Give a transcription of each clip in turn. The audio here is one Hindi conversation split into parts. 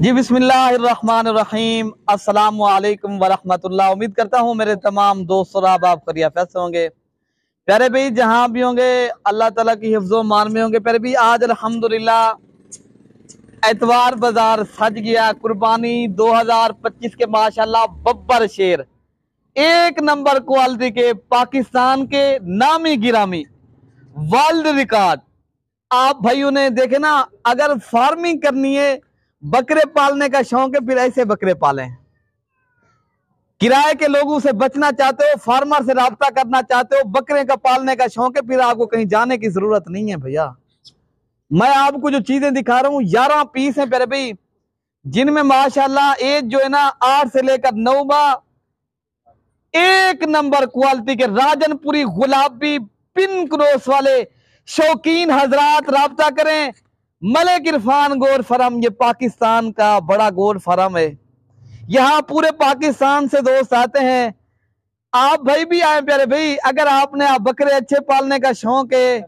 जी बिस्मिल्लाहिर्रहमानिर्रहीम अस्सलामु अलैकुम वरहमतुल्लाह। उम्मीद करता हूँ मेरे तमाम दोस्त और आप खैरियत से होंगे। प्यारे भाई जहाँ भी होंगे अल्लाह ताला की हिफ्ज़ो मान में होंगे। प्यारे भाई आज अल्हम्दुलिल्लाह एतवार बाजार सज गया। कुर्बानी 2025 के माशाल्लाह बब्बर शेर एक नंबर क्वालिटी के पाकिस्तान के नामी गिरामी वर्ल्ड रिकॉर्ड। आप भाइयों ने देखे ना, अगर फार्मिंग करनी है, बकरे पालने का शौक है, फिर ऐसे बकरे पालें। किराए के लोगों से बचना चाहते हो, फार्मर से राब्ता करना चाहते हो, बकरे का पालने का शौक है, फिर आपको कहीं जाने की जरूरत नहीं है भैया। मैं आपको जो चीजें दिखा रहा हूं 11 पीस है प्यारे भाई, जिनमें माशाल्लाह एज जो है ना 8 से लेकर 9 माह एक नंबर क्वालिटी के राजनपुरी गुलाबी पिन क्रॉस वाले शौकीन हजरात राब्ता करें। मलिक इरफान गोर फार्म ये पाकिस्तान का बड़ा गोर फार्म है। यहाँ पूरे पाकिस्तान से दोस्त आते हैं। आप भाई भी आए प्यारे भाई, अगर आपने आप बकरे अच्छे पालने का शौक है,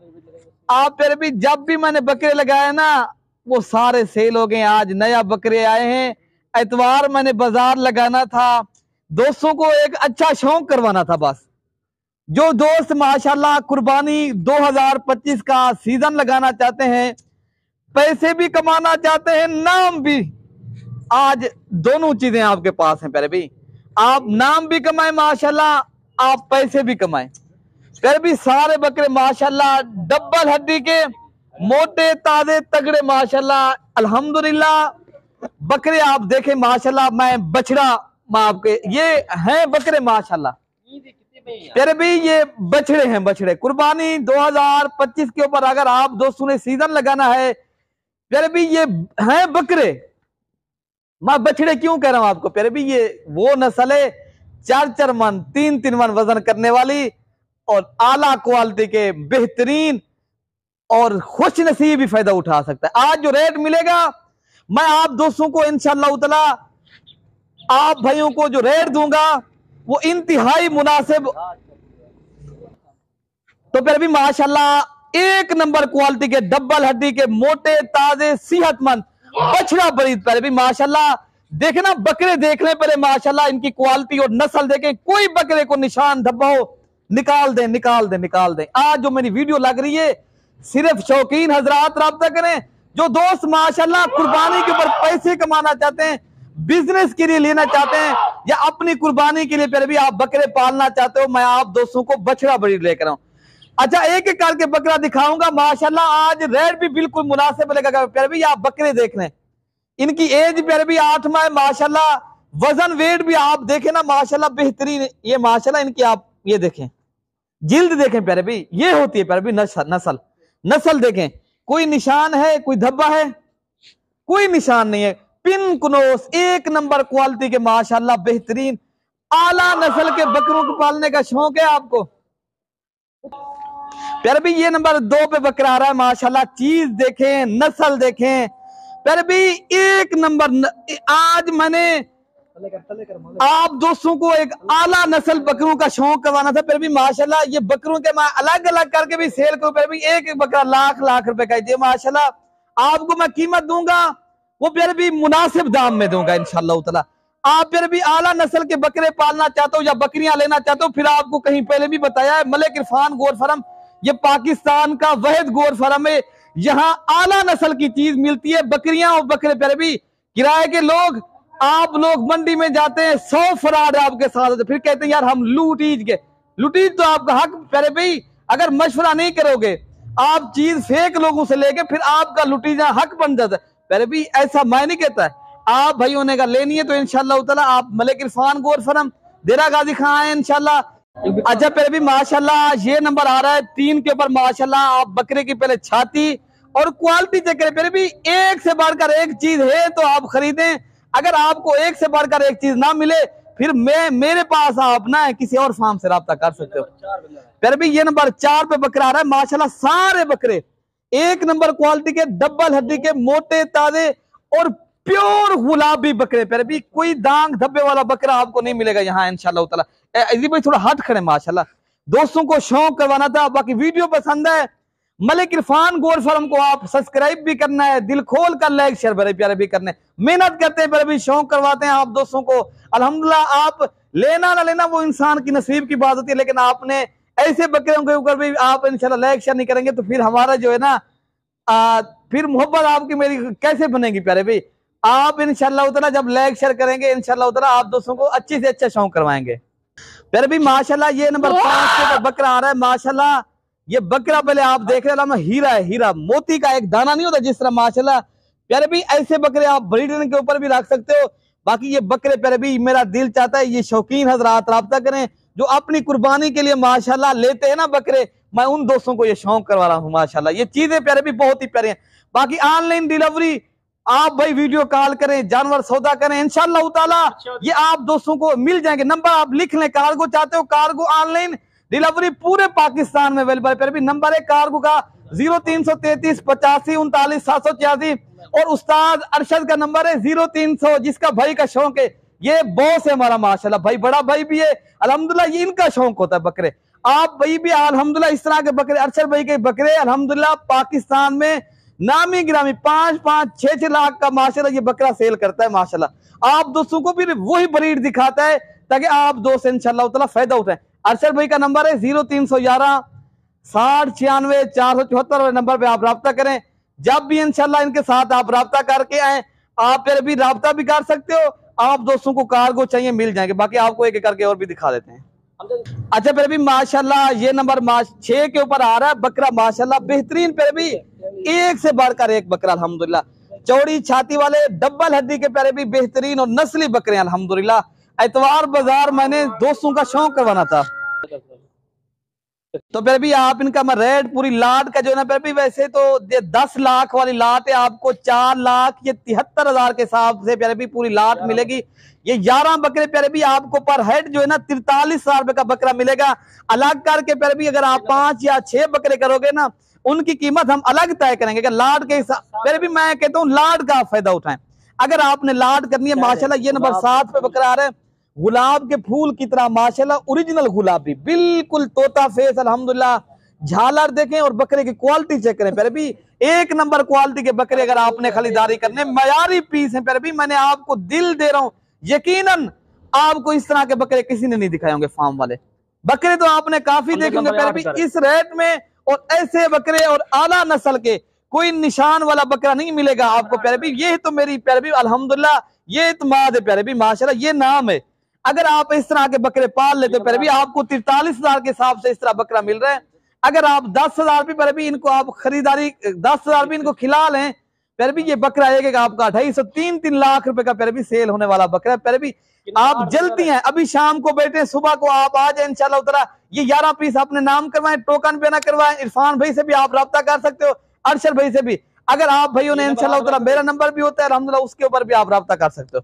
आप प्यारे भाई जब भी मैंने बकरे लगाए ना वो सारे सेल हो गए। आज नया बकरे आए हैं, एतवार मैंने बाजार लगाना था, दोस्तों को एक अच्छा शौक करवाना था। बस जो दोस्त माशाल्लाह कुर्बानी 2025 का सीजन लगाना चाहते हैं, पैसे भी कमाना चाहते हैं, नाम भी, आज दोनों चीजें आपके पास हैं प्यारे भाई। आप नाम भी कमाए माशाल्लाह, आप पैसे भी कमाए प्यारे भाई। सारे बकरे माशाल्लाह डबल हड्डी के मोटे ताजे तगड़े माशाल्लाह अल्हम्दुलिल्लाह बकरे आप देखें माशाल्लाह। मैं बछड़ा आपके ये हैं बकरे माशाल्लाह प्यारे भाई, ये बछड़े हैं, बछड़े कुर्बानी 2025 के ऊपर अगर आप दोस्तों ने सीजन लगाना है प्यारे भाई, ये हैं बकरे। मैं बछड़े क्यों कह रहा हूं आपको प्यारे भाई, ये वो नस्ल है 4-4 मन 3-3 मन वजन करने वाली और आला क्वालिटी के बेहतरीन और खुश नसीब भी फायदा उठा सकता है। आज जो रेट मिलेगा मैं आप दोस्तों को इंशाअल्लाह ताला, आप भाइयों को जो रेट दूंगा वो इंतहाई मुनासिब। तो फिर भी माशाल्लाह एक नंबर क्वालिटी के डबल हड्डी के मोटे ताजे सेहतमंद बछड़ा बरीद पर भी माशाल्लाह देखे ना, बकरे देखने पर माशाल्लाह इनकी क्वालिटी और नस्ल देखें, कोई बकरे को निशान धब्बा हो निकाल दें निकाल दें निकाल दें। आज जो मेरी वीडियो लग रही है सिर्फ शौकीन हजरात राब्ता करें, जो दोस्त माशाल्लाह कुर्बानी के ऊपर पैसे कमाना चाहते हैं, बिजनेस के लिए लेना चाहते हैं, या अपनी कुर्बानी के लिए फिर भी आप बकरे पालना चाहते हो, मैं आप दोस्तों को बछड़ा ब्रीड लेकर आऊं। अच्छा एक एक करके बकरा दिखाऊंगा माशाल्लाह। आज रेट भी बिल्कुल मुनासिब लगेगा प्यारे भी। आप बकरे देख लें, इनकी एज प्यारे भी 8 माह माशाल्लाह। वजन वेट भी आप देखें ना माशाल्लाह बेहतरीन। ये माशाल्लाह इनकी आप ये देखें, जिल्द देखें प्यारे भी, ये होती है प्यारे भी नस्ल नस्ल देखें, कोई निशान है, कोई धब्बा है, कोई निशान नहीं है। पिन क्नोस एक नंबर क्वालिटी के माशाल्लाह बेहतरीन आला नस्ल के बकरों को पालने का शौक है आपको प्यारे भी। ये नंबर 2 पे बकरा आ रहा है माशाल्लाह। चीज देखें, नस्ल देखें प्यारे भी, एक नंबर। आज मैंने आप दोस्तों को एक आला नस्ल बकरों का शौक करवाना था प्यारे भी माशाल्लाह। ये बकरों के मैं अलग अलग करके भी सेल करूं प्यारे भी, एक एक बकरा लाख रुपए का है माशाल्लाह। आपको मैं कीमत दूंगा वो प्यारे भी मुनासिब दाम में दूंगा इंशाअल्लाह ताला। आप प्यारे भी आला नस्ल के बकरे पालना चाहते हो या बकरियां लेना चाहते हो, फिर आपको कहीं पहले भी बताया है मलिक इरफान गोर फार्म ये पाकिस्तान का वहद गोर फार्म है। यहाँ आला नस्ल की चीज मिलती है, बकरियां और बकरे प्यारे भी। किराए के लोग, आप लोग मंडी में जाते हैं 100 फराड आपके साथ, फिर कहते हैं यार हम लूटीज के। लूटीज तो आपका हक प्यारे भाई, अगर मशवरा नहीं करोगे आप चीज फेक लोगों से लेके फिर आपका लुटीजा हक बन जाता है प्यारे भी। ऐसा मैं नहीं कहता है, आप भाइयों ने का लेनी है तो इंशाअल्लाह ताला आप मलिक इरफान गोर फार्म देरा गाजी खां आए इंशाअल्लाह। अच्छा प्यारे भी माशाल्लाह ये नंबर आ रहा है 3 के ऊपर माशाल्लाह। आप बकरे की पहले छाती और क्वालिटी चेक करें प्यारे भी, एक से बढ़कर एक चीज है तो आप खरीदें। अगर आपको एक से बढ़कर एक चीज ना मिले फिर मेरे पास आप ना है किसी और फार्म से राब्ता कर सकते हो प्यारे भी। ये नंबर 4 पे बकरा आ रहा है माशाल्लाह। सारे बकरे एक नंबर क्वालिटी के डबल हड्डी के मोटे ताजे और प्योर गुलाबी बकरे प्यारे भी। कोई दाग धब्बे वाला बकरा आपको नहीं मिलेगा यहाँ इंशाअल्लाह ताला। भाई थोड़ा हट खड़े माशाल्लाह, दोस्तों को शौक करवाना था। बाकी वीडियो पसंद है मलिक इरफान गोल्ड फार्म को आप सब्सक्राइब भी करना है, दिल खोल कर लाइक शेयर बड़े प्यारे भी करने, मेहनत करते हैं प्यारे भी, शौक करवाते हैं आप दोस्तों को। अल्हम्दुलिल्लाह आप लेना ना लेना वो इंसान की नसीब की बात होती है, लेकिन आपने ऐसे बकरियों के ऊपर भी आप इंशाल्लाह लाइक शेयर नहीं करेंगे तो फिर हमारा जो है ना फिर मोहब्बत आपकी मेरी कैसे बनेगी प्यारे भाई। आप इंशाल्लाह उतना जब लाइक शेयर करेंगे इंशाल्लाह उतना आप दोस्तों को अच्छे से अच्छा शौक करवाएंगे प्यारे भाई। माशाल्लाह ये नंबर 5 के बकरा आ रहा है। माशाल्लाह ये बकरा पहले आप देख रहे हैं हीरा है, हीरा मोती का एक दाना नहीं होता जिस तरह। माशाल्लाह प्यारे भाई ऐसे बकरे आप ब्रीडर के ऊपर भी रख सकते हो। बाकी ये बकरे प्यारे भाई मेरा दिल चाहता है ये शौकीन हजरात राब्ता करें जो अपनी कुर्बानी के लिए माशाल्लाह लेते हैं ना बकरे, मैं उन दोस्तों को ये शौक करवा रहा हूँ। माशाल्लाह ये चीजें प्यारे भी बहुत ही प्यारे हैं। बाकी ऑनलाइन डिलीवरी आप भाई वीडियो कॉल करें, जानवर सौदा करें, इंशाल्लाह ताला ये आप दोस्तों को मिल जाएंगे। नंबर आप लिख लें, कार्गो चाहते हो कार्गो ऑनलाइन डिलीवरी पूरे पाकिस्तान में अवेलेबल है। फिर भी नंबर है कार्गो का 0333 85 39 786 और उस्ताद अरशद का नंबर है 0300 जिसका भाई का शौक है। ये बॉस है हमारा माशाल्लाह, भाई बड़ा भाई भी है अल्हम्दुलिल्लाह, ये इनका शौक होता है बकरे। आप भाई भी अल्हम्दुलिल्लाह इस तरह के बकरे अरशद भाई के बकरे अल्हम्दुलिल्लाह पाकिस्तान में नामी गिरामी 5-5 6-6 लाख का माशाल्लाह ये बकरा सेल करता है माशाल्लाह। आप दोस्तों को भी वही ब्रीड दिखाता है ताकि आप दोस्त इंशाल्लाह ताला फायदा उठाएं। अरशद भाई का नंबर है 0311 60 96 474 नंबर पे आप राब्ता करें। जब भी इंशाल्लाह इनके साथ आप राब्ता करके आए आप फिर भी राब्ता भी कर सकते हो। आप दोस्तों को कार्गो चाहिए मिल जाएंगे। बाकी आपको एक एक करके और भी दिखा देते हैं। अच्छा फिर भी माशाल्लाह ये नंबर 6 के ऊपर आ रहा है बकरा माशाल्लाह बेहतरीन, फिर भी एक से बढ़कर एक बकरा अल्हम्दुलिल्लाह, चौड़ी छाती वाले डबल हड्डी के प्यारे भी बेहतरीन और नस्ली बकरे अल्हम्दुलिल्लाह। एतवार बाजार मैंने दोस्तों का शौक करवाना था तो फिर भी आप इनका मैं रेट पूरी लाट का जो है ना फिर भी वैसे तो 10 लाख वाली लाट है, आपको 4,73,000 के हिसाब से प्यारे भी पूरी लाट मिलेगी। ये 11 बकरे प्यारे भी आपको पर हेड जो है ना 43,000 रुपए का बकरा मिलेगा। अलग करके प्यारे भी अगर आप 5 या 6 बकरे करोगे ना उनकी कीमत हम अलग तय करेंगे। अगर लाट के हिसाब प्यारे भी मैं कहता हूँ लाट का फायदा उठाएं। अगर आपने लाट करनी है माशाल्लाह ये नंबर 7 पे बकरा आ रहा है गुलाब के फूल की तरह माशाल्लाह ओरिजिनल गुलाबी बिल्कुल तोता फेस अल्हम्दुलिल्लाह। झालर देखें और बकरे की क्वालिटी चेक करें प्यारे भी, एक नंबर क्वालिटी के बकरे अगर आपने खरीदारी करने मयारी पीस है प्यारे भी, मैंने आपको दिल दे रहा हूं यकीनन आपको इस तरह के बकरे किसी ने नहीं दिखाए होंगे। फार्म वाले बकरे तो आपने काफी देखे होंगे प्यारे भी इस रेट में, और ऐसे बकरे और आला नस्ल के कोई निशान वाला बकरा नहीं मिलेगा आपको प्यारे भी। ये तो मेरी प्यारे भी अल्हम्दुलिल्लाह ये इत्मीनान है प्यारे भी माशाल्लाह, ये नाम है। अगर आप इस तरह के बकरे पाल लेते हो प्यारे भी आपको 43,000 के हिसाब से इस तरह बकरा मिल रहा है। अगर आप 10,000 भी प्यारे भी इनको आप खरीदारी 10,000 भी इनको खिला लें प्यारे भी ये बकरा एक आपका 2.5 3 लाख रुपए का प्यारे भी सेल होने वाला बकरा है प्यारे भी। आप जल्दी हैं अभी शाम को बैठे सुबह को आप आ जाए इंशाल्लाह उतरा ये 11 पीस अपने नाम करवाएं, टोकन पे ना करवाएं। इरफान भाई से भी आप राब्ता कर सकते हो, अरशद भाई से भी। अगर आप भाइयों ने इंशाल्लाह उतरा मेरा नंबर भी होता है अल्हम्दुलिल्लाह उसके ऊपर भी आप राब्ता कर सकते हो।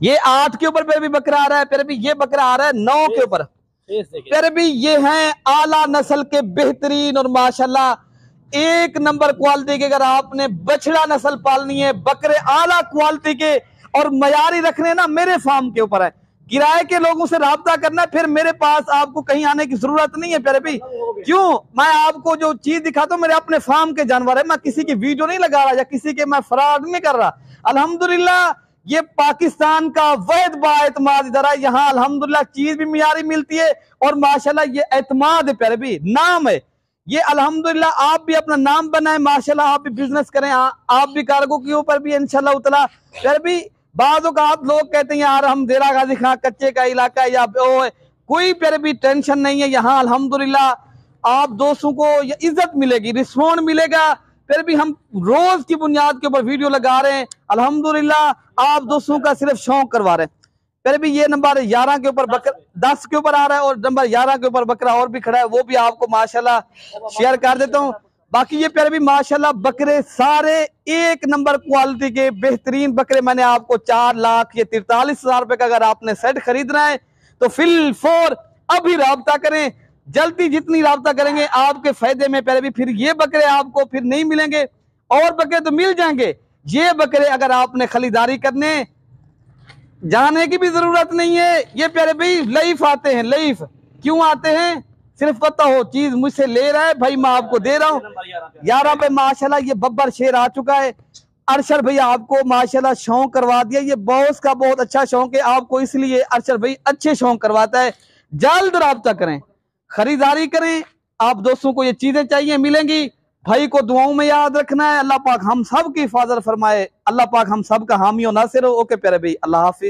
ये 8 के ऊपर भी बकरा आ रहा है फिर भी ये बकरा आ रहा है 9 के ऊपर फिर भी ये हैं आला नस्ल के बेहतरीन और माशाल्लाह एक नंबर क्वालिटी के। अगर आपने बछड़ा नस्ल पालनी है बकरे आला क्वालिटी के और मयारी रखने ना मेरे फार्म के ऊपर है। किराए के लोगों से राब्ता करना है, फिर मेरे पास आपको कहीं आने की जरूरत नहीं है प्यारे भाई। क्यों मैं आपको जो चीज दिखाता हूँ मेरे अपने फार्म के जानवर है, मैं किसी की वीडियो नहीं लगा रहा या किसी के मैं फ्रॉड नहीं कर रहा। अल्हम्दुलिल्लाह ये पाकिस्तान का वैध बाएतमाद इदारा, यहाँ अल्हम्दुलिल्लाह चीज भी मियारी मिलती है और माशाल्लाह ये एतमाद है प्यारे भी, नाम है ये अल्हम्दुलिल्लाह। आप भी अपना नाम बनाए माशाल्लाह, आप भी बिजनेस करें, आप भी कार्गो के ऊपर भी इंशाल्लाह उतला प्यारे भी। बाज़ों का आप लोग कहते हैं यार हम देरा गाजी खां कच्चे का इलाका या कोई प्यारे भी टेंशन नहीं है। यहाँ अल्हम्दुलिल्लाह आप दोस्तों को इज्जत मिलेगी, रिस्पॉन्ड मिलेगा। फिर भी हम रोज की बुनियाद के ऊपर वीडियो लगा रहे हैं अल्हम्दुलिल्लाह, आप दोस्तों का सिर्फ शौक करवा रहे हैं। फिर भी ये नंबर 11 के ऊपर बकरा 10 के ऊपर आ रहा है और नंबर 11 के ऊपर बकरा और भी खड़ा है, वो भी आपको माशाल्लाह शेयर कर देता हूँ। बाकी ये प्यारे भी माशाल्लाह बकरे सारे एक नंबर क्वालिटी के बेहतरीन बकरे। मैंने आपको 4,43,000 रुपए का अगर आपने सेट खरीदना है तो फिल फोर अभी राब्ता करें, जल्दी जितनी राब्ता करेंगे आपके फायदे में। पहले भी फिर ये बकरे आपको फिर नहीं मिलेंगे, और बकरे तो मिल जाएंगे। ये बकरे अगर आपने खरीदारी करने जाने की भी जरूरत नहीं है। ये प्यारे भाई लाइफ आते हैं, लाइफ क्यों आते हैं सिर्फ पता हो चीज मुझसे ले रहा है भाई, मैं आपको दे रहा हूँ। 11 पे माशाल्लाह ये बब्बर शेर आ चुका है। अरशद भैया आपको माशाल्लाह शौक करवा दिया, ये बॉस का बहुत अच्छा शौक है आपको, इसलिए अरशद भाई अच्छे शौक करवाता है। जल्द राब्ता करें, खरीदारी करें। आप दोस्तों को ये चीजें चाहिए मिलेंगी। भाई को दुआओं में याद रखना है। अल्लाह पाक हम सब की हिफाजत फरमाए, अल्लाह पाक हम सब का हामी और नासिर हो। ओके प्यारे भाई, अल्लाह हाफिज।